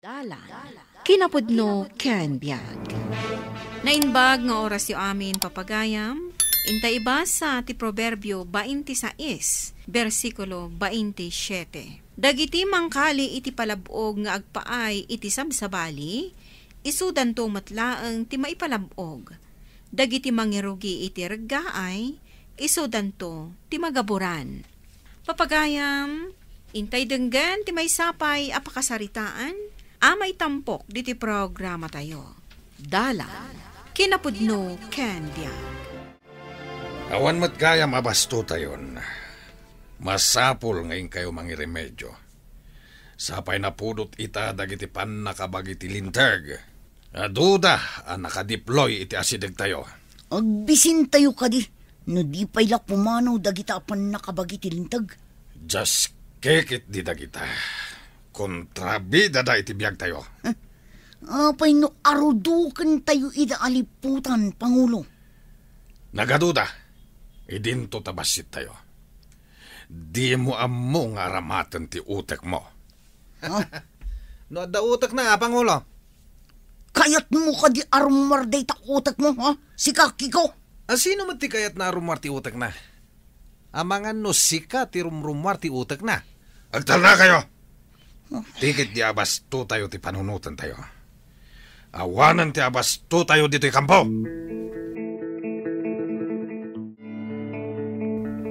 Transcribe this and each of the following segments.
Dalan, kinapudno ken biag. Nainbag nga oras yu amin papagayam, inta ibasa ti Proverbio 26, versikulo 27. Dagiti mangkali iti palabog nga agpaay iti sabsabali, isudan to matlaeng ti maipalabog. Dagiti mangirugi iti reggaay, isudan to ti magaburan. Papagayam, intay denggan ti may sapay apakasaritaan, amay tampok diti programa tayo. Dala, kinapudno ken biag. Awan mo't kaya mabasto tayon. Masapul ngayon kayo mangiremedyo. Sapay na pudot ita dagiti pan nakabagiti lintag. Duda ang nakadeploy iti asideg tayo. Agbisin tayo kadi. No di pa'y lakpumanaw dagita pan nakabagiti lintag. Just kekit di dagita. Kontrabida da iti biyag tayo. Apay no arudukan tayo ida aliputan, Pangulo. Nagaduda, idinto tabasit tayo. Di mo amo nga aramatan ti utek mo. No, da utek na, Pangulo. Kayat mo ka di arumar day ta utek mo, ha? Si kaki ko. Sino man ti kayat na rumar ti utek na? Amangan no sika ti rumar ti utek na. Agtala kayo! Tikit di abasto tayo ti panunutan tayo. Awanan ti abasto tayo dito kampo.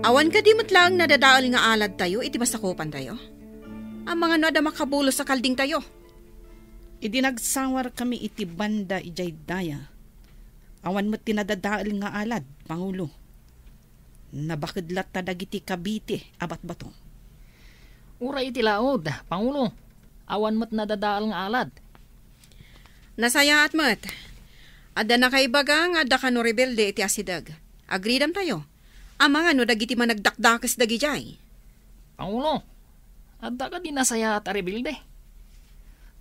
Awan ka di matlang nadadaal nga alad tayo, iti masakupan tayo. Ang mga nada makabulo sa kalding tayo. Idinagsawar kami iti banda ijay daya. Awan mo tinadadaal nga alad, Pangulo. Nabakidlat ta dagiti kabiti, abat bato. Ura iti laod, Pangulo. Awan mo't nadadaal nga alad. Nasaya at mat. Adda na kay bagang adda ka no rebelde iti asidag. Agridam tayo. Amang ano dagiti managdakdakas dagi jay. Pangulo, adda ka di nasaya at arebilde.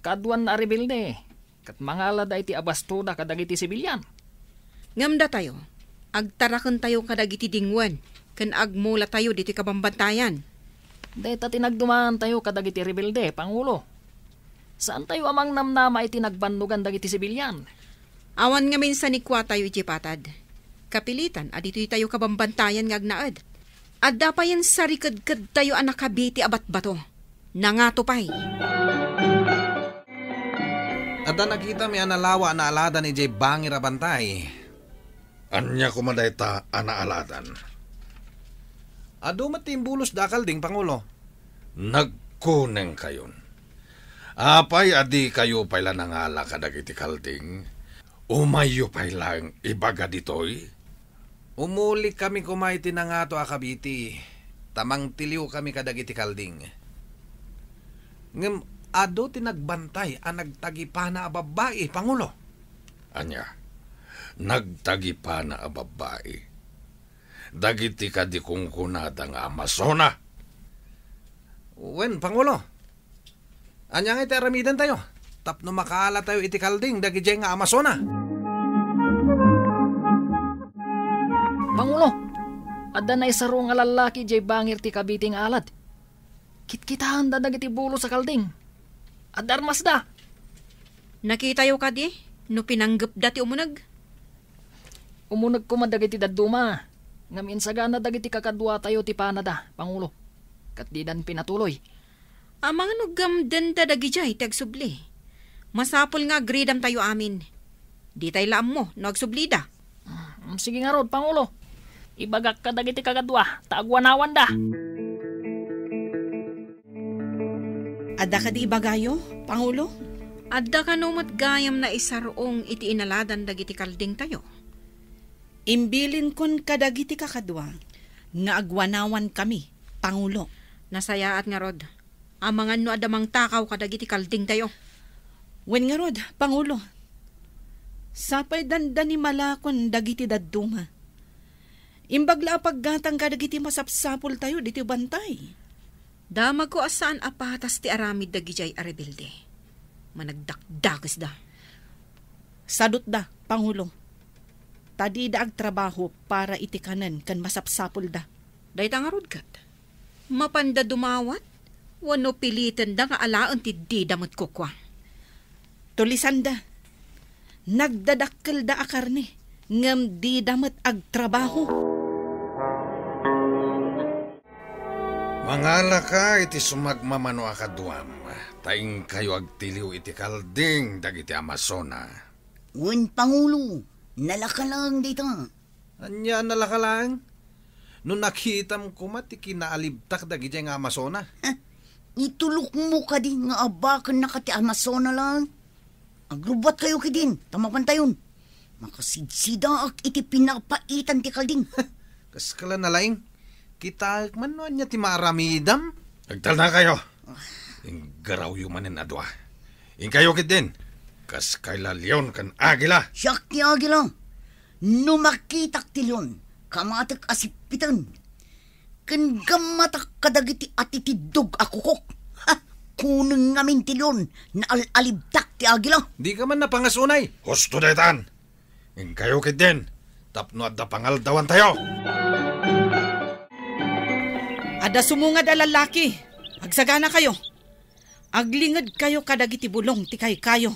Kaduan na arebilde. Kat mga alada iti abastuda kadagiti sibilyan. Ngamda tayo. Agtarakan tayo kadagiti dingwan. Kan agmula tayo diti kabambantayan. Deta tinagdumaan tayo kadagiti rebelde, Pangulo. Saan tayo amang namnama iti nagbandugan dagiti sibilyan? Awan nga minsan ikwa tayo iti patad. Kapilitan, adito'y tayo kabambantayan nga agnaad. Adda pa yan sarikad-kad tayo anak kabiti abat bato. Nangato pa'y. Adda nakita may analawa na aladan ni Jay Bangir abantay. Anya kumaday ta anaaladan. Ado matimbulos dakal ding, Pangulo. Nagkuneng kayon. Apay adi kayo pala nangala kadagiti kalding. Umayo pailang ibaga ditoy. Umuli kami kumay tinangato akabiti. Tamang tiliw kami kadagiti kalding. Ngem ado tinagbantay ang nagtagipana a babae, Pangulo. Anya, nagtagipana a babae. Dagiti ka di kong kunada nga Amazona. Wen, Pangulo. Anyang iti aramidan tayo. Tapno makaala tayo iti kalding dagi jay nga Amazona. Pangulo, adda na isaro nga lalaki jay bangir ti kabiting alad. Kitkitahan da dagiti bulo sa kalding. Adda armas da. Nakita yo ka di? No pinanggap dati umunag? Umunag ko man dagiti daduma. Ngamin sagana dagiti kakadwa tayo ti panada, Pangulo. Kat di dan pinatuloy. Amang nugam denda dagi jay tagsubli. Masapol nga gridam tayo amin. Di tayo laam mo, nagsublida. Sige nga rod, Pangulo. Ibagak ka dagiti kakadwa, taagwanawan da. Adda ka di ibagayo, Pangulo? Adda ka numat gayam na isarong iti inaladan dagiti kalding tayo. Imbilin kon kadagiti kakadwa nga agwanawan kami, Pangulo. Nasayaat nga rod. Amangan no adamang takaw kadagiti kalding tayo. Wen nga rod, Pangulo. Sapay danda ni malakon dagiti dadduma. Imbagla paggatang kadagiti masapsapul tayo diti bantay. Damag ko asaan apatas ti aramid dagi jay arebelde. Managdakdakas da. Sadot da, Pangulo. Tadi da agtrabaho para itikanan kan masapsapul da. Day tangarod kat. Mapanda dumawat, wano pilitan da nga alaan ti di damot kukwa. Tulisan da. Nagdadakkel da akarne. Ngam di damat ag trabaho. Mangala ka iti sumagmamano akaduam. Taing kayo agtiliw iti kalding dagiti Amazona. Wen Pangulo, nalaka lang dito. Anya nalaka lang. Nung nakitam ko mati kinaalibtak dagiti nga Amazona. Itulok mo ka din nga abakan na kati Amazona lang. Agrubat kayo kidin, tamapantayon. Makasidsida ak iti pinapaitan ti kalding. Kas kala nalaing, kita man niya ti maramidam. Nagtal na kayo. Ing garaw yung manin adwa. Ing kayo kit din. Kas kaila leon kan agila. Siyak ti agila. Numakitak ti leon. Kamatak asipitan. Kan gamatak kadagiti atitidog akukok. Kunang ngamin ti leon na alibtak ti agila. Di ka man napangasunay. Husto daytan. Ing kayo kit din. Tapno at da pangaldawan tayo. Ada sumungad a lalaki. Agsagana kayo. Aglingad kayo kadagiti bulong ti kayo.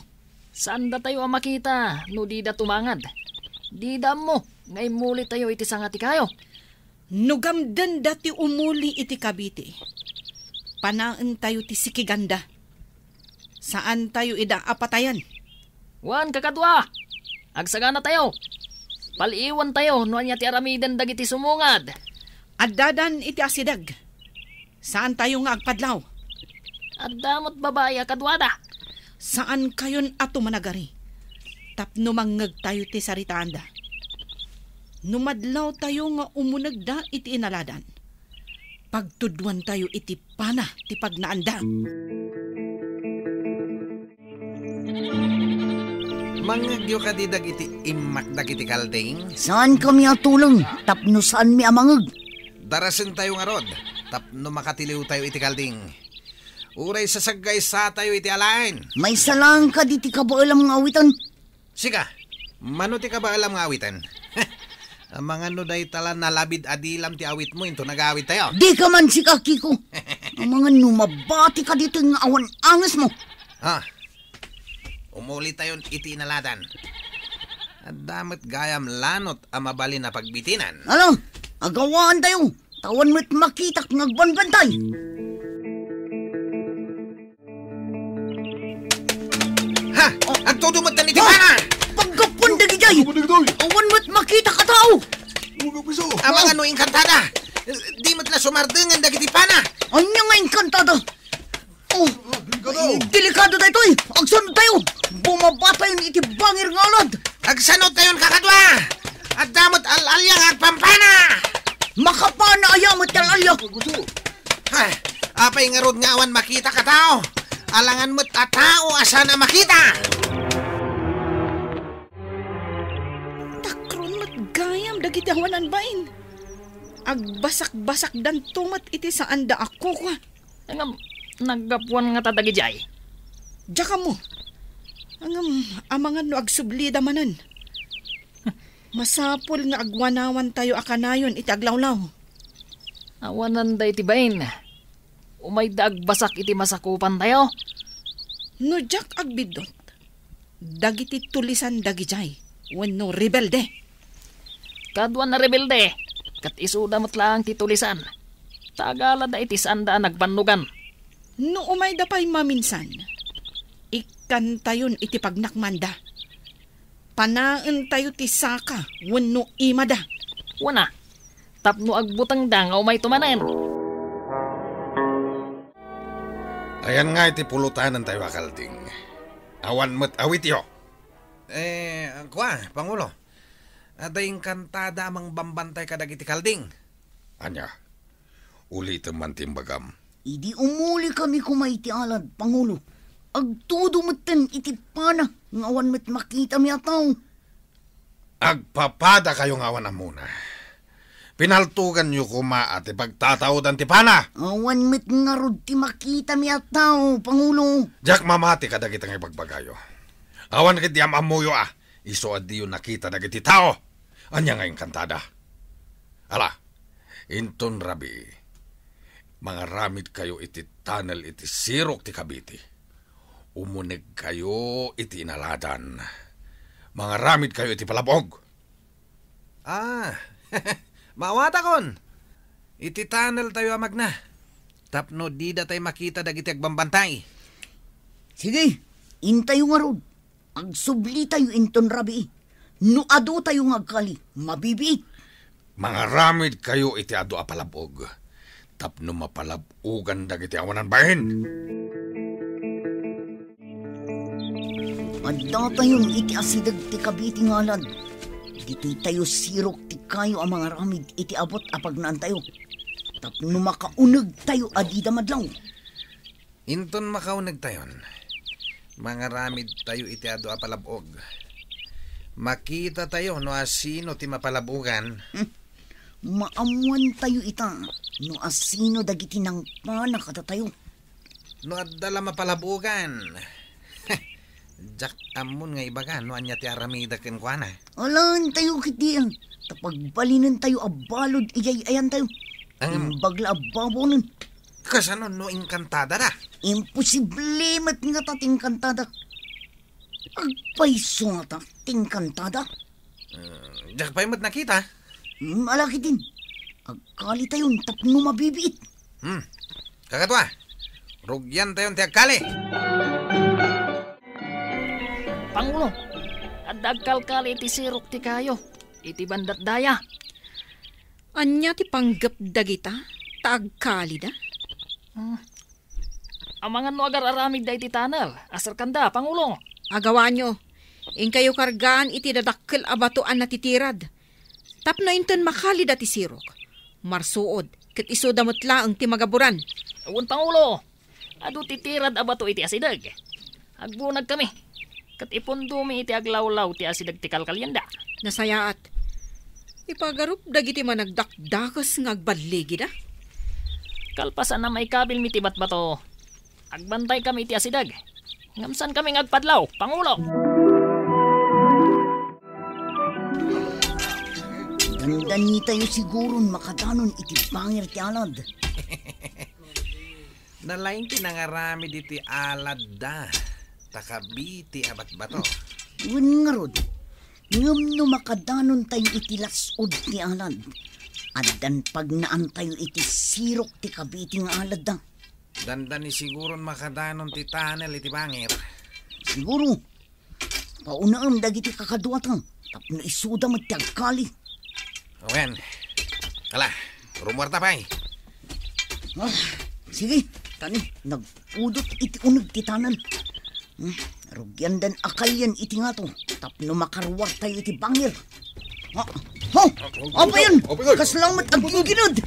Saan da tayo ang makita no di da tumangad? Di da mo, ngay muli tayo iti sangati kayo. Nugamdan dati umuli iti kabiti. Panaan tayo ti sikiganda. Saan tayo ida apatayan? Wan kakadwa, agsagana tayo. Paliiwan tayo no anya ti aramidan dagiti sumungad. Addadan iti asidag. Saan tayo nga agpadlaw? At damot babae kadwada. Saan kayon ato managari? Tapno mangag tayo ti saritaanda. Numadlaw tayo nga umunag da iti inaladan. Pagtudwan tayo iti pana ti pagnaanda. Mangagyo ka di dagiti imak dagiti kalding. Saan kami atulong? Tapno saan mi amangag? Darasin tayo nga rod. Tapno makatiliw tayo iti kalding. Uray sasagay sa tayo iti alain. May salang ka di ti kabaalam nga awitan. Sika, mano ti kabaalam nga awitan? Ang mga no day tala nalabid adilam ti awit mo into nag-awit tayo. Di ka man si Kakiko. Ang mga numabati ka dito nga awan angas mo. Ha? Umuli tayo iti inaladan. At damat gayam lanot ang mabali na pagbitinan. Ano? Agawaan tayo. Tawan mo't makitak nagbanbantay. Ha? Ang todo mo't taniti pana! Pagkapon dagijay! Awan mo't makita ka tao! Ang mga no inkantada! Di mo't la sumardengan dagiti pana! Anya nga inkantada! Oh, delikado tayo eh! Agsanod tayo! Bumaba tayo iti bangir nga alad! Agsanod tayon kakadwa! At damot alalyang agpampana! Makapana ayamot talalya! Ha? Apay nga rod nga awan makita ka tao! Alangan mo't a tao asa na makita! Takron mat gayam dagiti awanan bain. Agbasak-basak dan tumat iti saan da ako kwa. Angam, naggapuan nga tatagi jay. Diyaka mo. Angam, amangan no agsubli damanan. Masapol nga agwanawan tayo akanayon iti aglawlaw. Awanan da iti bain. Umay da agbasak iti masakupan tayo. No jak agbidot. Dagiti tulisan dagijay. Wenno rebelde. Kaduan na rebelde. Kat isuda mo't lang ti tulisan. Tagala da iti sanda nagbannugan. No umay da pa'y maminsan. Ikan tayon iti pagnakmanda. Panaan tayo ti saka. Wenno imada. Wana, tapno agbutang da nga umay tumanen. Ayan nga iti pulutanan tayo akalding. Awan mo't awit yo. Pangulo. Adayong kantada amang bambantay kadag iti kalding. Anya, ulitin man timbagam. Idi umuli kami kumaiti alad, Pangulo. Agtudo mo't iti pana. Ngawan mo't makita mi ataw. Agpapada kayo ngawan na muna. Pinaltugan nyo kuma at ipagtataodan ti pana. Awan mo't nga rod ti makita mi ataw, Pangulo. Jak mamati ka dagitang ipagbagayo. Awan kit di amamuyo Iso adi yung nakita dagiti tao. Anya nga kantada. Ala, inton rabi. Mga ramid kayo iti tunnel iti sirok ti Cavite. Umunig kayo iti inaladan. Mga ramid kayo iti palabog. Mawata kon. Iti tunnel tayo amag na. Tapno di da tayo makita dagiti agbambantay. Sige, intayo nga rod. Agsubli tayo inton rabi. No ado tayo nga kali, mabibiit. Mga ramid kayo iti ado a palabog. Tapno mapalabugan dagiti awanan bahin. Adda tayon iti asidag ti kabiti ngalad. Dito'y tayo sirok ti kayo ang mga ramid iti abot apag naan tayo. Tapno makaunag tayo adida madlaw. Inton makaunag tayon. Mga ramid tayo iti ado a palabog. Makita tayo no asino ti mapalabugan. Maamuan tayo ita. No asino dagiti nang panakata tayo. No adala mapalabugan. Jak amon nga ibaga no anya ti aramida ken kuana. Alan tayo kitiyan. Tapagbalinan tayo abalod iyay-ayan tayo. Bagla ababonin. Kasano no inkantada da? Imposible mat nga ta tingkantada. Agpaiso nga ta tingkantada. Jak pa'y mat nakita? Malaki din. Agkali tayon tapno mabibiit. Kakatwa. Rugyan tayon ti agkali. Pangulo, adagkal-kal iti sirok ti kayo. Iti bandat daya. Anya ti panggap dagita? Taagkali da? Amangan no agar aramid da iti tunnel. Asar kanda, Pangulo. Agawa nyo. In kayo kargaan iti dadakkel abatoan na titirad. Tapno inton makali da ti sirok. Marsuod, kat iso damot laang ti magaburan. Awan, Pangulo. Ado titirad abato iti asidag. Agbunag kami. Kat ipundumi iti aglawlaw ti asidag ti kalkalyanda. Nasayaat. Ipagarup dagiti managdakdakas nga agbaligi da. Kalpasan na may kabil mitibat bato. Agbantay kami iti asidag. Ngamsan kami ngagpadlaw, Pangulo. Dandani tayo siguron makadanon iti bangir ti alad. Nalaing tinangarami diti alad da. Takabiti abat bato. Wen nga rod. Ngam no makadanon tayo iti lasod ti alad. Addan pag naan tayo iti sirok ti kabiti nga alad da. Dandan ni siguron makadanon ti tunnel iti bangir. Siguro. Paunaam dagiti kakaduatan. Tapno isuda mat ti agkali. Owen. Kala, rumorta pa'y. Sige, tani. Nagpudot iti unag ti tanan. Rugyan dan akalyan iti nga to. Tapno makaruwag tayo iti bangir. Apa yan? Kaslamat ang ginginod.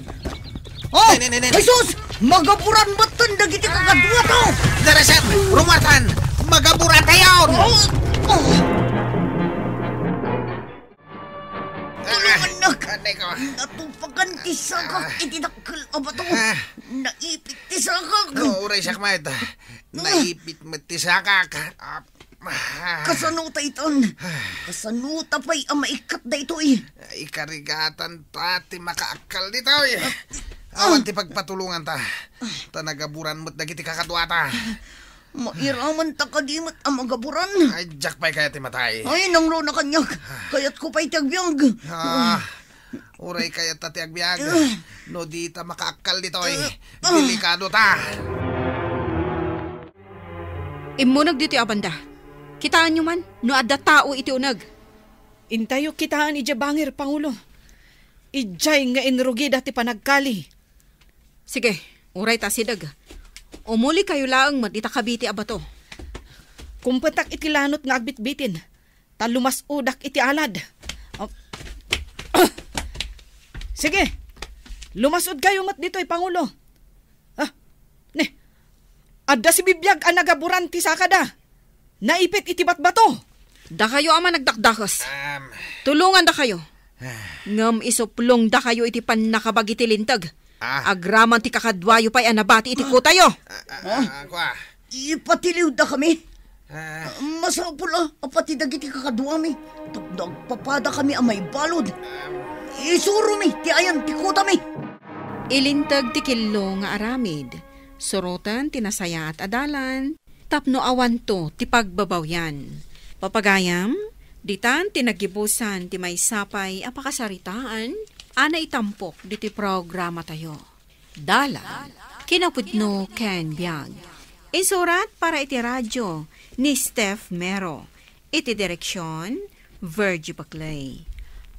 Jesus! Magaburan batan dagiti kakadua to! Darasan! Rumortan! Magaburan tayo! Anak! Natupagan ti sakak iti dakkel abato. Naipit ti sakak. Uray sakmat. Naipit mo ti sakak. Kasanuta iton. Kasanuta pa'y amaikat da ito eh. Ikarigatan pati makaakal dito eh. Awan ti pagpatulungan ta. Tanagaburan mo't dagiti kakadwata. Mairaman ta kadimat ang magaburan. Ay, jak pa'y kaya ti matay. Ay, nangro na kanyag. Kaya't ko pa'y tagbyag. Uray kaya ta ti agbyag. No di ta makaakal dito eh. Delikado ta. Imunag dito abanda. Kitaan nyo man, no adda tao iti unag. Intayo kitaan ija bangir, Pangulo. Ijay nga inrugi dati panagkali. Sige, uray ta sidag. Umuli kayo laang madita kabiti abato. Kumpatak iti lanot nga agbitbitin. Talumas udak iti alad. Sige, lumasod kayo mat dito'y Pangulo. Adda si bibiyag ang nagaburan ti sakada. Naipit iti batbato. Da kayo ama nagdakdakas. Tulungan da kayo. Ngam isoplong da kayo iti pan nakabagiti lintag. Agraman ti kakadwayo pa'y anabati iti ko tayo. Ipatiliw da kami. Masapula apati dagiti kakadwami. Nagpapada kami amay balod. Isuro mi ti ayan ti kuta mi. Ilintag ti kilo nga aramid. Sorotan tinasaya at adalan. tapno awan to ti pagbabawyan. Papagayam, ditan tinagibusan ti may sapay apakasaritaan, ana itampok diti programa tayo. Dala, kinapudno ken biag. Isurat para iti radyo ni Steph Mero. Iti direksyon, Virgie Baclay.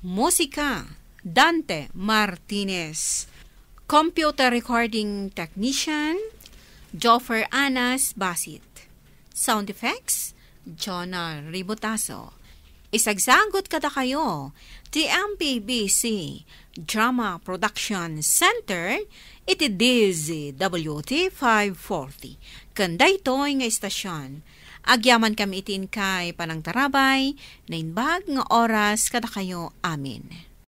Musika, Dante Martinez. Computer recording technician, Joffer Anas Basit. Sound effects, Jonah Ributaso. Isagsagot kada kayo, ti MPBC Drama Production Center, iti DZWT 540. Kanda ito'y nga istasyon. Agyaman kami itin kay Panang Tarabay, na inbag nga oras kada kayo. Amin.